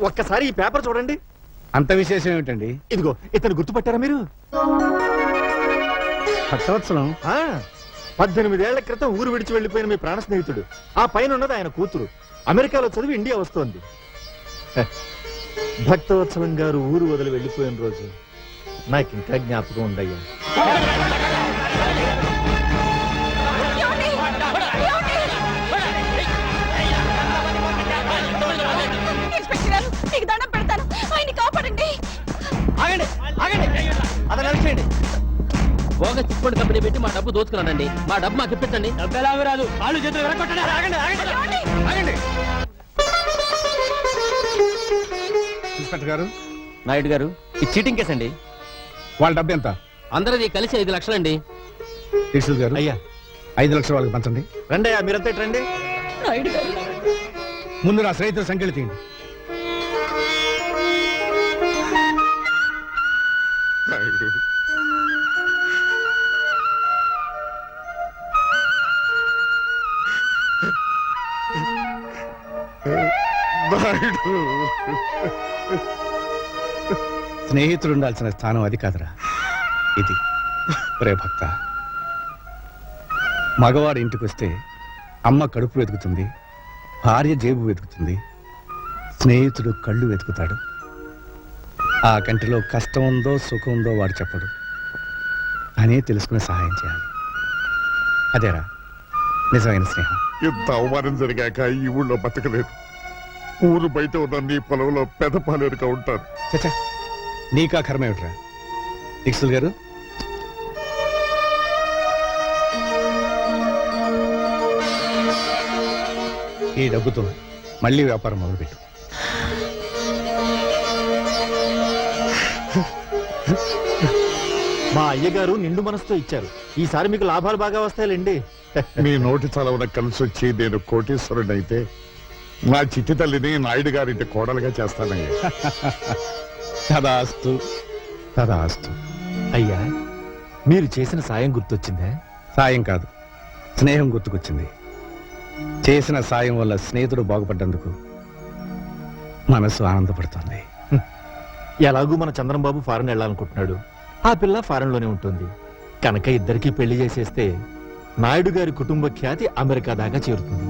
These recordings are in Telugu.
ఒక్కసారి ఈ పేపర్ చూడండి. అంత విశేషం ఏమిటండి? ఇదిగో ఇతను గుర్తుపట్టారా మీరు? భక్తవత్సలం. 18 ఏళ్ల క్రితం ఊరు విడిచి వెళ్లిపోయిన మీ ప్రాణ స్నేహితుడు. ఆ పైన ఉన్నది ఆయన కూతురు. అమెరికాలో చదివి ఇండియా వస్తోంది. భక్తవత్సలం గారు ఊరు వదిలి వెళ్లిపోయిన రోజు నాకు ఇంకా జ్ఞాపకం ఉండయ్యా. బోగ చిట్ఫండ్ కంపెనీ పెట్టి మా డబ్బు దోచుకున్నానండి. మా డబ్బు మాకు ఇప్పించండి. డబ్బు ఎలా రాదు, వాళ్ళు చేతులు ఇన్స్పెక్టర్ గారు. నాయుడు గారు, ఇది చీటింగ్ కేసు అండి. వాళ్ళ డబ్బు ఎంత? అందరిది కలిసి 5 లక్షలండి. దిక్షిత్ గారు, అయ్యా 5 లక్షలు వాళ్ళకి పంచండి. రండి అయ్యా, మీరంతా రండి. ముందు నా స్నేహితుల సంఖ్యలు తీయండి. స్నేహితుడు ఉండాల్సిన స్థానం అది కాదురా, ఇది. ఒరే భక్త, మగవాడి ఇంటికి వస్తే అమ్మ కడుపు వెతుకుతుంది, భార్య జేబు వెతుకుతుంది, స్నేహితుడు కళ్ళు వెతుకుతాడు. ఆ కంటిలో కష్టం ఉందో సుఖం ఉందో వాడు చెప్పడు, అనే తెలుసుకుని సహాయం చేయాలి. అదేరా నిజమైన స్నేహం. ఎంత అవమానం జరిగాక ఈ ఊళ్ళో బతకలేదు. ఊరు బయట ఉన్న నీ పొలంలో పెదపాలేరుగా ఉంటారు. చచ్చా, నీకా కర్మ ఏమిట్రా? దిక్షుల్ గారు, ఈ డబ్బుతో మళ్ళీ వ్యాపారం మొదలుపెట్టు. మా అయ్యగారు నిండు మనసుతో ఇచ్చారు. ఈసారి మీకు లాభాలు బాగా వస్తాయిలేండి. నీ నోటి చలవన కలిసి వచ్చి నేను కోటీశ్వరుడైతే నా చిట్టి తల్లిని నాయుడు గారింటి కోడలుగా చేస్తానయ్యా. తదాస్తు తదాస్తు. అయ్యా, మీరు చేసిన సాయం గుర్తొచ్చిందా? సాయం కాదు, స్నేహం గుర్తుకొచ్చింది. చేసిన సాయం వల్ల స్నేహితుడు బాగుపడ్డందుకు మనసు ఆనందపడుతుంది. ఎలాగూ మన చంద్రంబాబు ఫారెన్ వెళ్ళాలనుకుంటున్నాడు. ఆ పిల్ల ఫారెన్ లోనే ఉంటుంది కనుక ఇద్దరికి పెళ్లి చేసేస్తే నాయుడు గారి కుటుంబ ఖ్యాతి అమెరికా దాకా చేరుతుంది.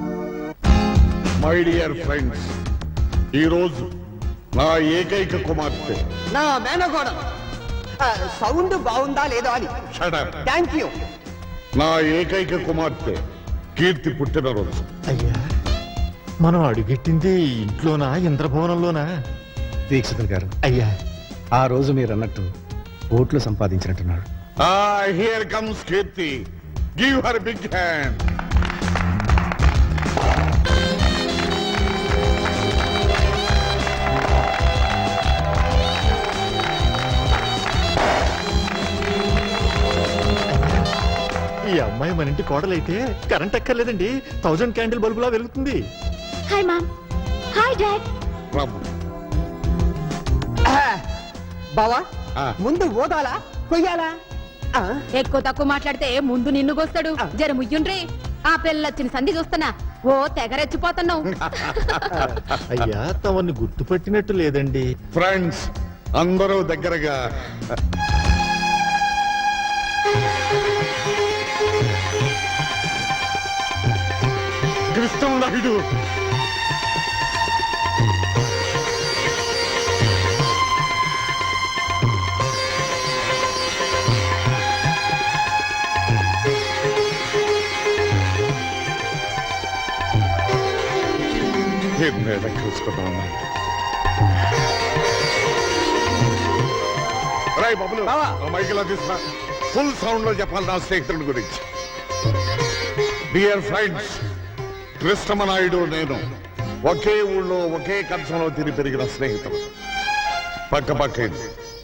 మై డియర్ ఫ్రెండ్స్, ఈ రోజు నా ఏకైక కుమార్తె, నా మేనగోడ సౌండ్ బాగుందా లేదో అని. Shut up. Thank you. నా ఏకైక కుమార్తె కీర్తి పుట్టినరోజు. అయ్యా, మనం అడుగెట్టింది ఇంట్లోనా ఇంద్రభవనంలోనా? దీక్షితులు గారు, అయ్యా ఆ రోజు మీరు అన్నట్టు ఓట్లు సంపాదించినట్టున్నాడు. Here comes Keerthi. Give her big hand. ఈ అమ్మాయి మన ఇంటి కోడలైతే కరెంట్ ఎక్కర్లేదండి, 1000 క్యాండిల్ బల్బులా వెలుగుతుంది. Hi mom. Hi dad. బావా, ముందు ఓదాలా కొయ్యాలా? ఎక్కువ తక్కువ మాట్లాడితే ముందు నిన్ను గోస్తాడు. జర ముయ్యుండ్రి. ఆ పిల్లొచ్చిన సంధి చూస్తున్నా ఓ తెగరెచ్చిపోతున్నావు. అయ్యా, తమని గుర్తుపట్టినట్టు లేదండి. ఫ్రెండ్స్ అందరూ దగ్గరగా. కృష్ణ నాయుడు, చూసుకున్నాం. రాయ్ బాబులు, మైకిలా తీసుకురా. ఫుల్ సౌండ్ లో చెప్పాలి నా స్నేహితుడి గురించి. డియర్ ఫ్రెండ్స్, కృష్ణమనాయుడు నేను ఒకే ఊళ్ళో ఒకే కంచంలో తిని పెరిగిన స్నేహితులు. పక్క పక్క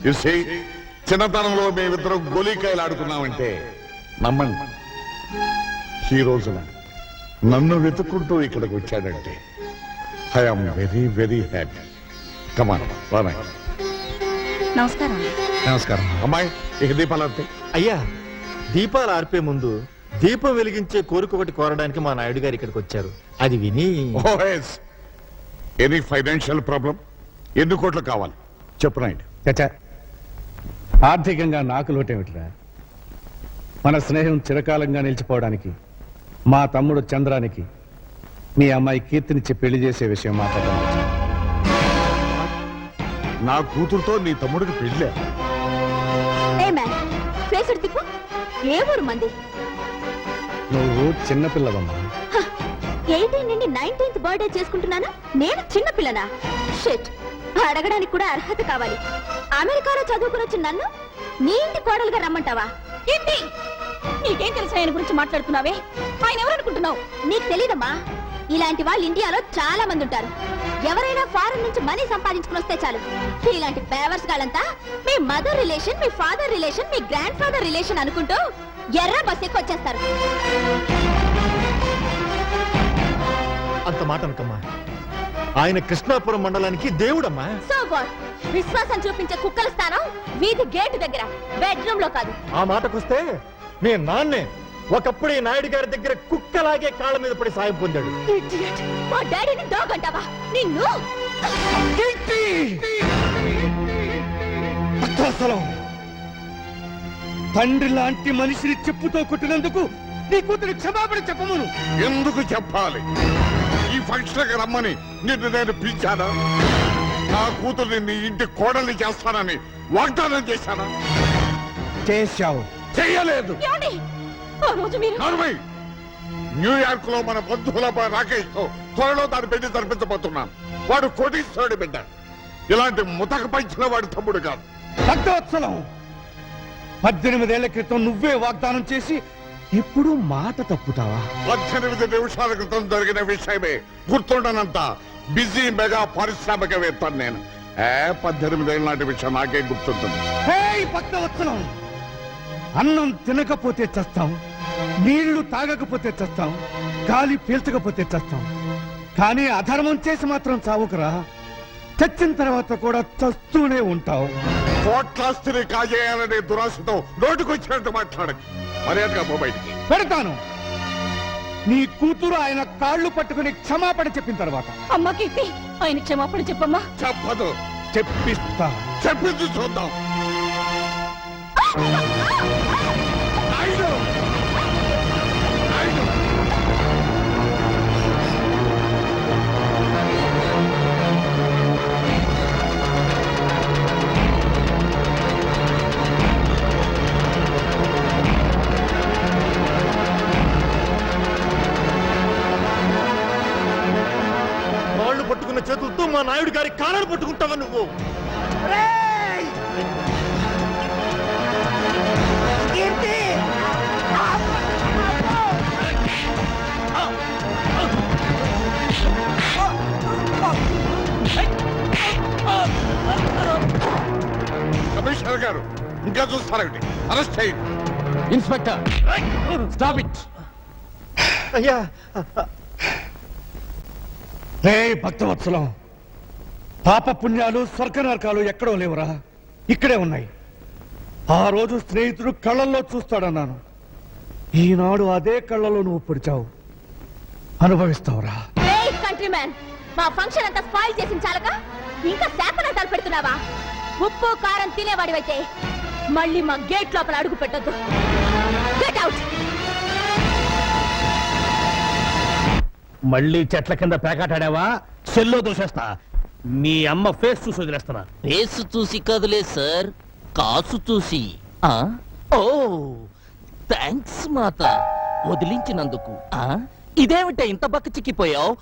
చూసి చిన్నతనంలో మేమిద్దరం గోలీకాయలు ఆడుకున్నామంటే నమ్మండి, ఈ రోజున నన్ను వెతుక్కుంటూ ఇక్కడికి వచ్చాడంటే I am very very happy. Come on Rana. నమస్కారం. నమస్కారం. అమ్మాయి, ఇక దీపాలు అంతే. అయ్యా, దీపాలు ఆర్పే ముందు దీపం వెలిగించే కోరిక ఒకటి కోరడానికి మా నాయుడు గారు ఇక్కడికి వచ్చారు. అది విని ఎనీ ఫైనాన్షియల్ ప్రాబ్లం? ఎన్ని కోట్లు కావాలి చెప్పు నాయుడు. చచ్చా, ఆర్థికంగా నాకు లోటేమిటిరా? మన స్నేహం చిరకాలంగా నిలిచిపోవడానికి మా తమ్ముడు చంద్రానికి మీ అమ్మాయి కీర్తినిచ్చి పెళ్లి చేసే విషయం మాట్లాడడం వచ్చాను. నా కూతురుతో నీ తమ్ముడికి పెళ్ళే. తిప్పు ఏ ఊరు మంది? నువ్వు చిన్నపిల్లవమ్మా. 18 నుండి 19th బర్త్డే చేసుకుంటున్నాను, నేను చిన్నపిల్లనా? షిట్, అడగడానికి కూడా అర్హత కావాలి. అమెరికాలో చదువుకుని వచ్చిన నన్ను నీ ఇంటి కోడలుగా రమ్మంటావా? ఏంటి నీకేం తెలుసు ఆయన గురించి మాట్లాడుతున్నావే? ఆయన ఎవరనుకుంటున్నావు? నీకు తెలీదమ్మా, ఇలాంటి వాళ్ళు ఇండియాలో చాలా మంది ఉంటారు. ఎవరైనా ఫారెన్ నుంచి మనీ సంపాదించుకుని వస్తే చాలు, ఇలాంటి పేవర్స్ గాలంతా మీ మదర్ రిలేషన్, మీ ఫాదర్ రిలేషన్, మీ గ్రాండ్ ఫాదర్ రిలేషన్ అనుకుంటూ ఎర్ర బస్ ఎక్కువ వచ్చేస్తారు. అంత మాట అనకమ్మా. ఆయన కృష్ణాపురం మండలానికి దేవుడమ్మా. So what? విశ్వాసం చూపించే కుక్కల స్థానం వీధి గేటు దగ్గర, బెడ్రూమ్ లో కాదు. ఆ మాటకొస్తే మీ నాన్నే ఒకప్పుడు ఈ నాయుడు గారి దగ్గర కుక్కలాగే కాళ్ళ మీద పడి సాయం పొందాడు. Idiot! మా డాడీని డాగ్ అంటావా? నిన్ను అసలు తండ్రి లాంటి మనిషిని చెప్పుతో కొట్టినందుకు నీ కూతురు క్షమాపణ చెప్పమను. ఎందుకు చెప్పాలి? ఈ ఫంక్షన్ రమ్మని నిన్ను నేను పిలిచానా? నా కూతుర్ని నీ ఇంటి కోడల్ని చేస్తానని వాగ్దానం చేశానా? చేశావు. చెయ్యలేదు. ఏమండి? ఆ రోజు మీరు నార్మై, న్యూయార్క్ లో మన బంధువుల రాకేష్ తో త్వరలో దాని పెళ్లి జరిపించబోతున్నాను. వాడు కోటీశ్వరుడి బిడ్డ. ఇలాంటి ముతక పంచిన వాడి తమ్ముడు కాదు. భక్తవత్సలం, 18 ఏళ్ల క్రితం నువ్వే వాగ్దానం చేసి ఇప్పుడు మాట తప్పుతావా? 18 నిమిషాల క్రితం జరిగిన విషయమే గుర్తుండనంత బిజీ మెగా పారిశ్రామికవేత్త నేను. 18 ఏళ్ళ నాటి విషయం నాకే గుర్తుంటుంది. భక్తవత్సలం, అన్నం తినకపోతే చస్తాం, నీళ్లు తాగకపోతే చస్తాం, గాలి పీల్చకపోతే చస్తాం, కానీ అధర్మం చేసి మాత్రం చావుకురా. చచ్చిన తర్వాత కూడా చస్తూనే ఉంటావు. కోట్లాస్తిని కాజేయాలనే దురాశతో నోటుకొచ్చినట్టు మాట్లాడకు. మర్యాదగా పో బయటికి. పెడతాను. నీ కూతురు ఆయన కాళ్ళు పట్టుకుని క్షమాపణ చెప్పిన తర్వాత. అమ్మ కీర్తి, ఆయన క్షమాపణ చెప్పమ్మా. చెప్పదు. చెప్పిస్తా. చెప్పింది చూద్దాం. నాయుడు! నాయుడు! కాళ్ళు పట్టుకున్న చేతులతో మా నాయుడు గారి కాళ్ళను పట్టుకుంటావా నువ్వు? కమిషనర్ గారు ఇంకా చూస్తారండి. అరెస్ట్ చేయండి. Inspector, stop it. అయ్యా, రే భక్తవత్సలం, పాప పుణ్యాలు స్వర్గ నరకాలు ఎక్కడో లేవురా, ఇక్కడే ఉన్నాయి. ఆ రోజు స్నేహితుడు కళ్ళల్లో చూస్తాడన్నాను. ఈనాడు అదే కళ్ళలో నువ్వు పొడిచావు. అనుభవిస్తావురా. కంట్రీ మ్యాన్, మా ఫంక్షన్ అంతా స్పాయిల్ చేసిన చాలక ఇంకా శాపనాటాలు పెడుతున్నావా? ఉప్పు కారం తినేవాడివైతే మళ్ళీ మా గేట్ లోపల అడుగు పెట్టొద్దు. Get out. మళ్ళీ చెట్ల కింద పేకాటాడావా? సెల్లో దోషేస్తా. మీ అమ్మ ఫేస్ చూసి వదిలేస్తున్నా. ఫేస్ చూసి కదలే సార్, కాసు చూసి. ఓ థ్యాంక్స్ మాత, వదిలించినందుకు. ఇదేమిట ఇంత బక్క చిక్కిపోయావు?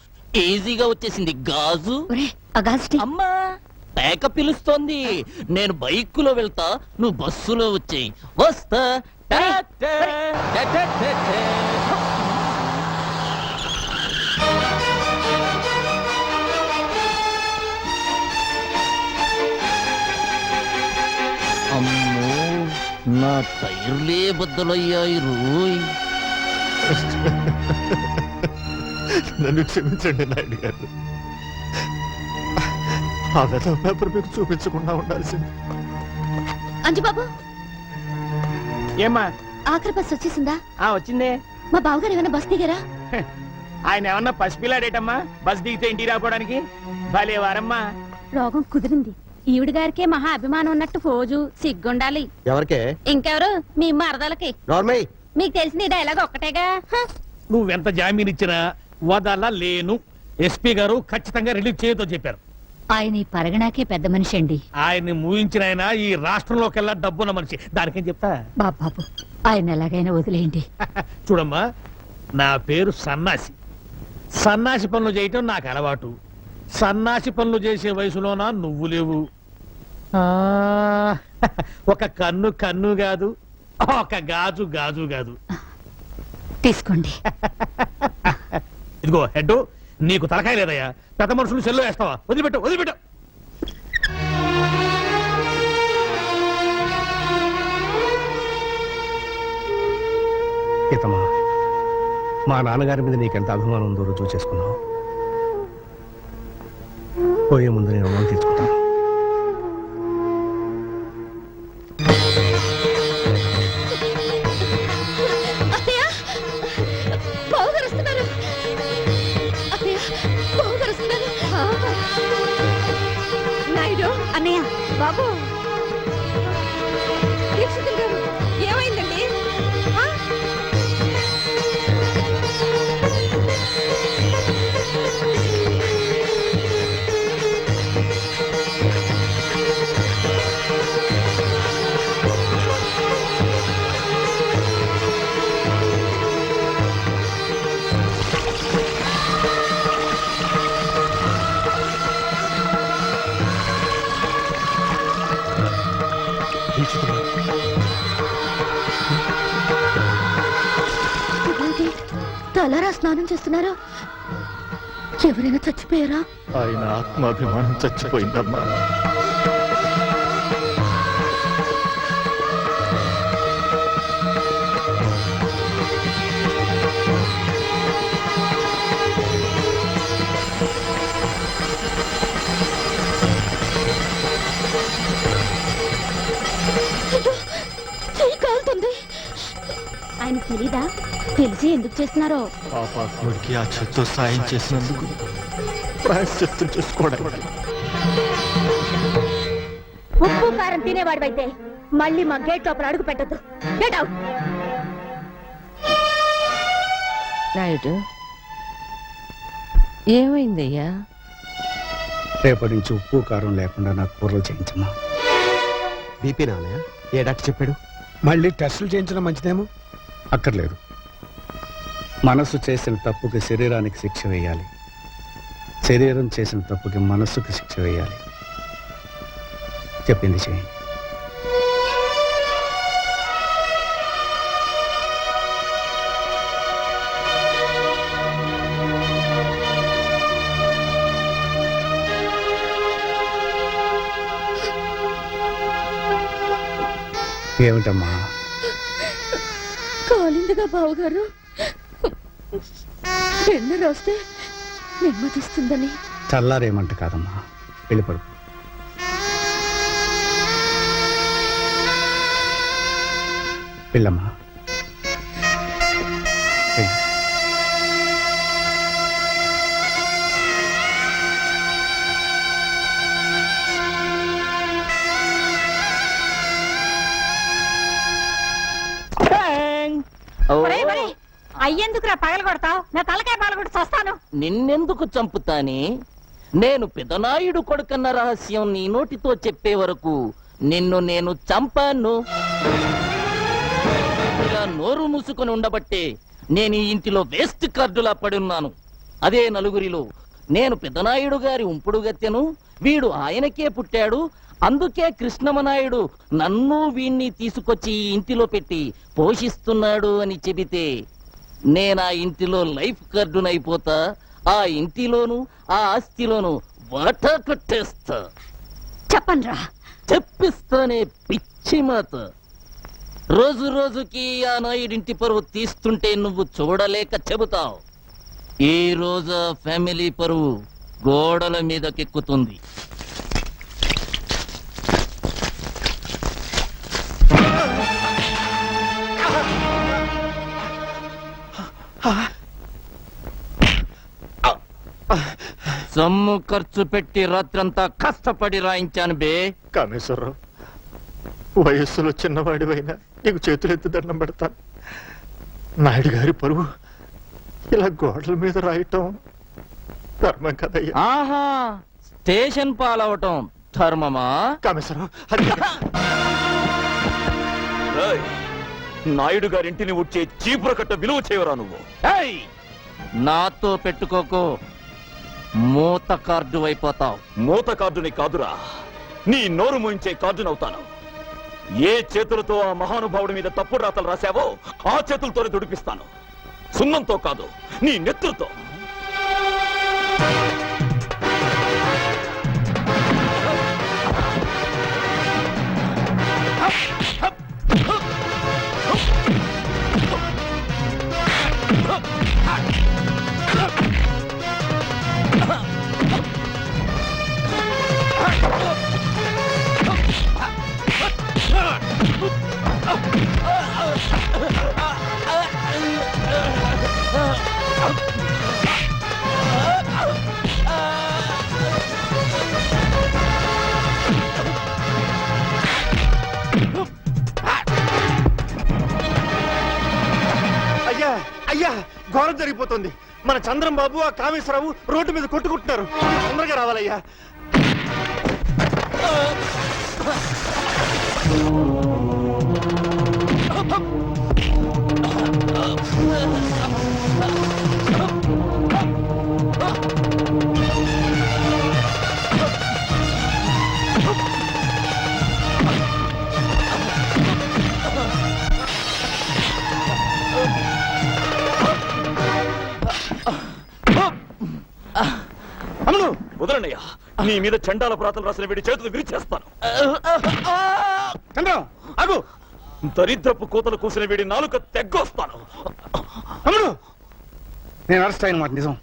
ఈజీగా వచ్చేసింది గాజు. అమ్మా, పేక పిలుస్తోంది. నేను బైకులో వెళ్తా, నువ్వు బస్సులో వచ్చేయి. వస్తా. అమ్మో, నా టైర్లే బద్దలయ్యాయి రోయ్. నన్ను క్షమించండి నాయుడు గారు. ఆ వెధవ పేపర్ మీకు చూపించకుండా ఉండాల్సింది. అంజుబాబు, ఏమ్మా? ఆఖరి బస్ వచ్చేసిందా? వచ్చిందే. మా బావగారు ఏమైనా బస్ దిగారా? ఆయన ఏమన్నా పసిపిల్లాడేటమ్మా బస్ దిగితే ఇంటికి రాకపోవడానికి? భలే వారమ్మా. రోగం కుదిరింది. ఈవిడ గారికే మహా అభిమానం ఉన్నట్టు ఫోజు సిగ్గుండాలి. ఎవరికే? ఇంకెవరు? మీ మరదలకి. నార్మల్. మీకు తెలిసిన ఈ డైలాగ్ ఒక్కటేగా. నువ్వెంత జామీన్ ఇచ్చినా వదలలేను. ఎస్పీ గారు ఖచ్చితంగా రిలీజ్ చేయొద్దో చెప్పారు. ఆయన ఈ పరగణాకే పెద్ద మనిషి అండి. ఆయన్ని మూయించిన ఆయన ఈ రాష్ట్రంలోకెల్లా డబ్బున్న మనిషి. దానికేం చెప్తా? బాబు ఆయన ఎలాగైనా వదిలేయండి. చూడమ్మా, నా పేరు సన్నాసి. సన్నాసి పనులు చేయటం నాకు అలవాటు. సన్నాసి పనులు చేసే వయసులోనా నువ్వు లేవు. ఆ, ఒక కన్ను కన్ను కాదు, ఒక గాజు గాజు కాదు. తీసుకోండి. ఇదిగో హెడ్, నీకు తలకాయ లేదయ్యా. పెద్ద మనుషులు సెల్లో వేస్తావా? వదిలిపెట్టు వదిలిపెట్టు. సీతమ్మా, మా నాన్నగారి మీద నీకెంత అభిమానం ఉందో రుజువు చేసుకున్నావు. పోయే ముందు నేను రుణం తీర్చుకుంటాను. నాయుడు అన్నయ్య, బాబు దీక్షితులు గారు, ఏమైందండి? తలారా స్నానం చేస్తున్నారా? ఎవరైనా చచ్చిపోయారా? ఆయన ఆత్మాభిమానం చచ్చిపోయిందమ్మా. కాలుతుంది. ఆయన తెలీదా? తెలిసి ఎందుకు చేస్తున్నారో? పాపాత్ముడికి ఆ చేత్తో సాయం చేసినందుకు ప్రాయశ్చిత్తం చేసుకోవడానికి. ఉప్పు కారం తినేవాడివైతే మళ్ళీ మా గేట్ లోపల అడుగు పెట్టద్దు. Get out. నాయుడు, ఏమైందయ్యా? రేపటి నుంచి ఉప్పు కారం లేకుండా నాకు కూరలు చేయించమ్మా. బీపీ నాన్నయ్య, ఏ డాక్టర్ చెప్పాడు? మళ్ళీ టెస్టులు చేయించడం మంచిదేమో. అక్కర్లేదు. మనసు చేసిన తప్పుకి శరీరానికి శిక్ష వేయాలి, శరీరం చేసిన తప్పుకి మనస్సుకి శిక్ష వేయాలి. చెప్పింది చేయండి. ఏమిటమ్మా? కాలిందిగా బావగారు. వెన్న రాస్తే నెమ్మదిస్తుందని. చల్లారేమంట కాదమ్మా, వెళ్ళిపడు. వెళ్ళమ్మా, వెళ్ళు. అయ్యేందుకురా పగల కొడతావు? నా తలకాయ పగలగొట్టి చస్తాను. నిన్నెందుకు చంపుతానే? నేను పెదనాయుడు కొడుకన్న రహస్యం నీ నోటితో చెప్పే వరకు నిన్ను నేను చంపాను. ఇలా నోరు మూసుకొని ఉండబట్టే నేను ఈ ఇంటిలో వేస్ట్ కార్డులా పడున్నాను. అదే నలుగురిలో నేను పెదనాయుడు గారి ఉంపుడు గత్తెను, వీడు ఆయనకే పుట్టాడు, అందుకే కృష్ణమనాయుడు నన్ను వీణ్ణి తీసుకొచ్చి ఈ ఇంటిలో పెట్టి పోషిస్తున్నాడు అని చెబితే నేనా ఇంటిలో లైఫ్ కార్డునైపోతా. ఆ ఇంటిలోను ఆ ఆస్తిలోను వాటా కొట్టేస్తా. చెప్పండ్రా. చెప్పిస్తానే పిచ్చి మాత. రోజు రోజుకి ఆ నాయుడింటి పరువు తీస్తుంటే నువ్వు చూడలేక చెబుతావు. ఈ రోజు ఫ్యామిలీ పరువు గోడల మీదకెక్కుతుంది. సొమ్ము ఖర్చు పెట్టి రాత్రంతా కష్టపడి రాయించాను బే. కామేశ్వరరావు, వయస్సులో చిన్నవాడివైనా నీకు చేతులెత్తి దండం పెడతాను. నాయుడు గారి పరువు ఇలా గోడల మీద రాయటం ధర్మం కదయ్యా. ఆహా, స్టేషన్ పాలవటం ధర్మమా? కామేశ్వరరావు, అది నాయుడు గారింటిని వచ్చే చీపుర కట్ట విలువ చేయవరా నువ్వు? ఏయ్! నాతో పెట్టుకోకు, మూత కార్డు అయిపోతావు. మూత కార్డుని కాదురా, నీ నోరు మూయించే కార్డునవుతాను. ఏ చేతులతో ఆ మహానుభావుడి మీద తప్పుడు రాతలు రాశావో ఆ చేతులతోనే దుడిపిస్తాను. సున్నంతో కాదు, నీ నెత్తులతో. అయ్యా అయ్యా, ఘోరం జరిగిపోతుంది. మన చంద్రం బాబు ఆ కామేశ్వరరావు రోడ్డు మీద కొట్టుకుంటున్నారు. తొందరగా రావాలయ్యా. వదలనయ్యా, నీ మీద చండాల ప్రాతలు రాసిన వీడి చేతులు విరిచేస్తాను. చంద్రం ఆగు. దరిద్రపు కోతలు కూసిన వీడి నాలుక తెగ్గొస్తాను. తమ్ముడు, నేను అరెస్ట్ అయిన మాట నిజం.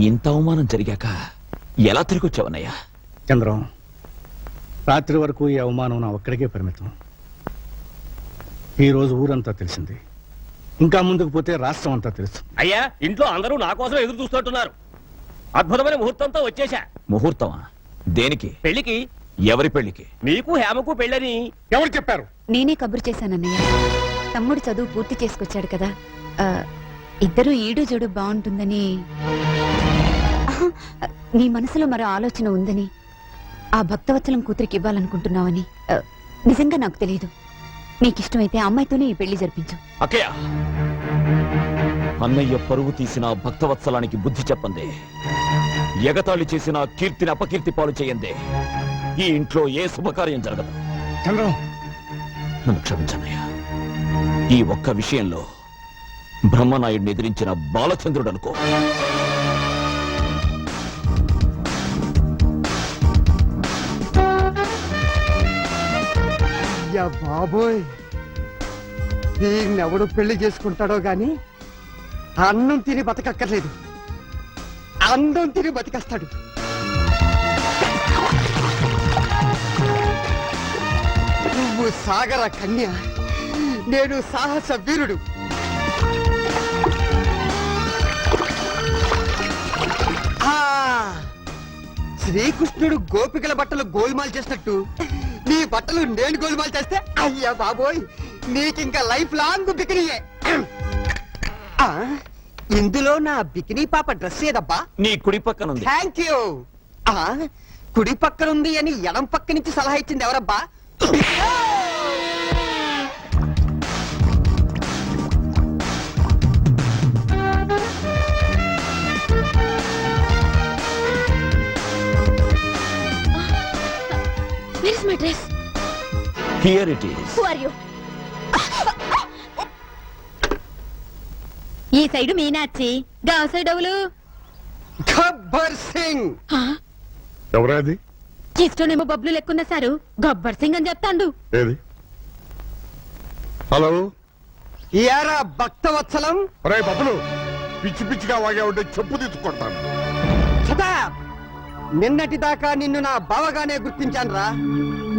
ఇంత అవమానం జరిగాక ఎలా తిరిగి వచ్చావన్నయ్యా? చంద్రం, రాత్రి వరకు ఈ అవమానం నా ఒక్కడికే పరిమితం. ఈ రోజు ఊరంతా తెలిసింది. ఇంకా ముందుకు పోతే రాష్ట్రం అంతా తెలుసు. అయ్యా, ఇంట్లో అందరూ నా కోసం ఎదురు చూస్తుంటున్నారు. అద్భుతమైన ముహూర్తంతో వచ్చేశా. ముహూర్తమా? దేనికి? పెళ్లికి. ఎవరి పెళ్లికి? మీకు హేమకు పెళ్ళని. ఎవరు చెప్పారు? నేనే కబురు చేశానన్నయ్య. తమ్ముడు చదువు పూర్తి చేసుకొచ్చాడు కదా, ఇద్దరు ఈడు జోడు బాగుంటుందని. నీ మనసులో మరో ఆలోచన ఉందని, ఆ భక్తవత్సలం కూతురికి ఇవ్వాలనుకుంటున్నావని నిజంగా నాకు తెలియదు. నీకిష్టమైతే అమ్మాయితోనే ఈ పెళ్లి జరిపించు. అక్కయ్య, అన్నయ్య పరువు తీసిన భక్తవత్సలానికి బుద్ధి చెప్పండి. ఎగతాళి చేసిన కీర్తిని అపకీర్తి పాలు చేయండి. ఈ ఇంట్లో ఏ శుభకార్యం జరగదు. చంద్రం, నన్ను క్షమించన్నయ్య. ఈ ఒక్క విషయంలో బ్రహ్మనాయుడిని ఎదిరించిన బాలచంద్రుడు అనుకో. అయ్యా బాబోయ్, దీన్నెవడు పెళ్లి చేసుకుంటాడో గాని అన్నం తిని బతకక్కర్లేదు, అందం తిని బతికేస్తాడు. నువ్వు సాగర కన్య, నేను సాహస వీరుడు. శ్రీకృష్ణుడు గోపికల బట్టలు గోల్మాల్ చేసినట్టు నీ బట్టలు నేను గోల్మాల్ చేస్తే, అయ్యా బాబోయ్, నీకింకా లైఫ్ లాంగ్ బికినీయే. ఇందులో నా బికినీ పాప డ్రెస్ ఏదబ్బా? నీ కుడి పక్కన ఉంది. Thank you. కుడి పక్కనుంది అని ఎడం పక్క నుంచి సలహా ఇచ్చింది ఎవరబ్బా? Where is my dress? Here it is. Who are you? ఈ సైడు మీనాచి, గా సైడ్ ఎవలు? గబ్బర్ సింగ్. ఎవరాది? ఇష్టనేమో బబ్లు లెక్కున్న సారు గబ్బర్ సింగ్ అని చెప్తాండు. ఏది? హలో, యారా భక్తవత్సలం. రే బబ్బులు, పిచ్చి పిచ్చిగా వాగే ఉంటే చెప్పు తీసుకొడతాను. నిన్నటి దాకా నిన్ను నా బావగానే గుర్తించాను రా.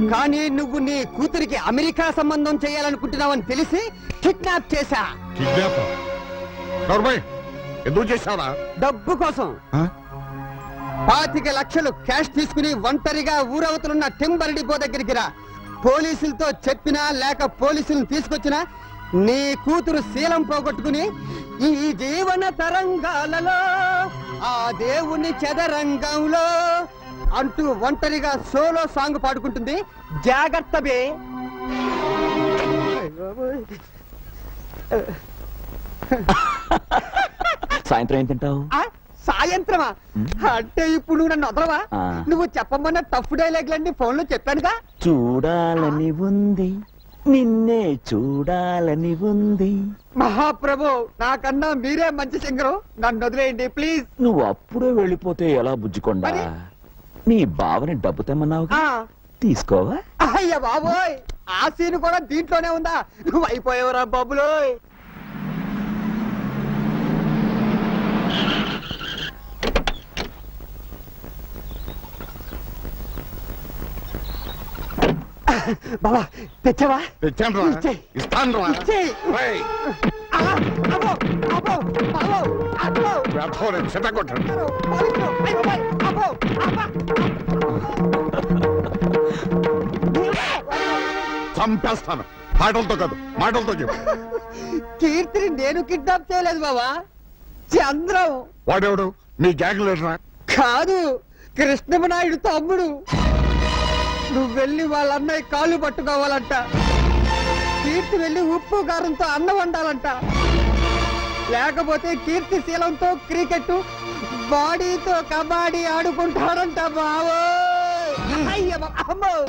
కానీ నువ్వు నీ కూతురికి అమెరికా సంబంధం చేయాలనుకుంటున్నావని తెలిసి కిడ్నాప్ చేశా. కిడ్నాప్ ఎందుకు చేశావురా? డబ్బు కోసం 25 లక్షలు క్యాష్ తీసుకుని ఒంటరిగా ఊరవతలున్న టింబర్ డిపో దగ్గరికి రా. పోలీసులతో చెప్పినా లేక పోలీసులను తీసుకొచ్చినా నీ కూతురు శీలం పోగొట్టుకుని ఈ జీవన తరంగాలలో ఆ దేవుని చదరంగంలో అంటూ ఒంటరిగా సోలో సాంగ్ పాడుకుంటుంది. జాగ్రత్త బే. సాయంత్రం ఏం తింటావు? ఆ, సాయంత్రమా? అంటే ఇప్పుడు నువ్వు నన్ను వదలవా? ఆ. నువ్వు చెప్పమన్న టఫ్ డైలాగ్లన్నీ ఫోన్ లో చెప్పానుగా. చూడాలని ఉంది, నిన్నే చూడాలని ఉంది. మహాప్రభు, నాకన్నా మీరే మంచి సింగరు, నన్ను వదిలేయండి ప్లీజ్. నువ్వు అప్పుడే వెళ్ళిపోతే ఎలా బుజ్జికొండా? మరి? నీ బావని డబ్బు తెమ్మన్నావు, ఆ, తీసుకోవా? అయ్య బాబోయ్, ఆ సీన్ కూడా దీంట్లోనే ఉందా? నువ్వు అయిపోయావురా బాబులోయ్. బాబా తెచ్చావా? తెచ్చాను రా, ఇచ్చేయ్. ఇస్తాను రా. ఇచ్చేయ్. రేయ్, ఆ, అబ్బో, అబ్బో, అబ్బో, అబ్బో. వ్యర్థం చెత్తగొట్టండి. పోలీసులు, అయ్ బాబోయ్, అబ్బో, అబ్బా. చంపేస్తాను. మాటలతో కాదు, మాటలతో చెప్పు. కీర్తిని నేను కిడ్నాప్ చేయలేదు బాబా, చంద్రం. వాడెవడు? మీ గ్యాంగ్ లీడరా? కాదు, కృష్ణమనాయుడు తమ్ముడు. నువ్వు వెళ్ళి వాళ్ళ అన్నయ్య కాళ్ళు పట్టుకోవాలంట. కీర్తి వెళ్ళి ఉప్పు కారంతో అన్నం వండాలంట. లేకపోతే కీర్తి శీలంతో క్రికెట్, బాడీతో కబడ్డీ ఆడుకుంటాడంట బావో. అయ్య బాబా, అమ్మో.